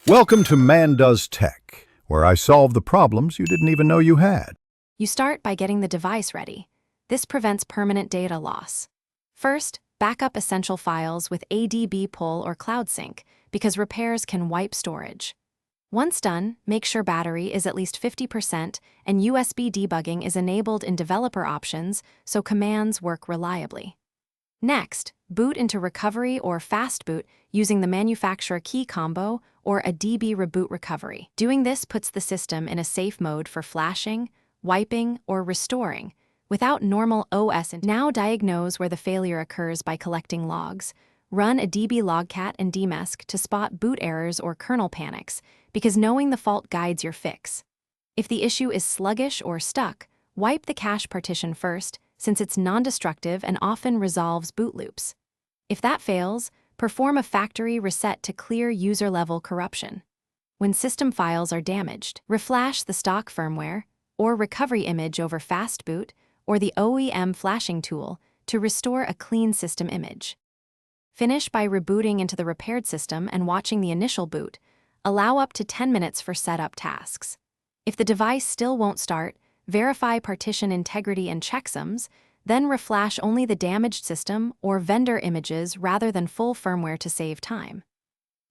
Welcome to Man Does Tech, where I solve the problems you didn't even know you had. You start by getting the device ready. This prevents permanent data loss. First, back up essential files with ADB pull or Cloud Sync, because repairs can wipe storage. Once done, make sure battery is at least 50% and USB debugging is enabled in developer options so commands work reliably. Next, boot into recovery or fast boot using the manufacturer key combo or a DB reboot recovery. Doing this puts the system in a safe mode for flashing, wiping, or restoring without normal OS. Now diagnose where the failure occurs by collecting logs. Run a DB logcat and dmesc to spot boot errors or kernel panics, because knowing the fault guides your fix. If the issue is sluggish or stuck, wipe the cache partition first, since it's non-destructive and often resolves boot loops. If that fails, perform a factory reset to clear user-level corruption. When system files are damaged, reflash the stock firmware, or recovery image over fast boot, or the OEM flashing tool to restore a clean system image. Finish by rebooting into the repaired system and watching the initial boot. Allow up to 10 minutes for setup tasks. If the device still won't start, verify partition integrity and checksums, then reflash only the damaged system or vendor images rather than full firmware to save time.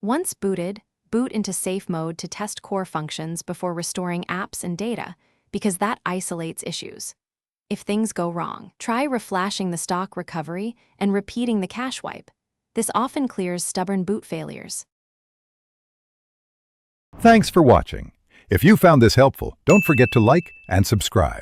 Once booted, boot into safe mode to test core functions before restoring apps and data, because that isolates issues. If things go wrong, try reflashing the stock recovery and repeating the cache wipe. This often clears stubborn boot failures. Thanks for watching. If you found this helpful, don't forget to like and subscribe.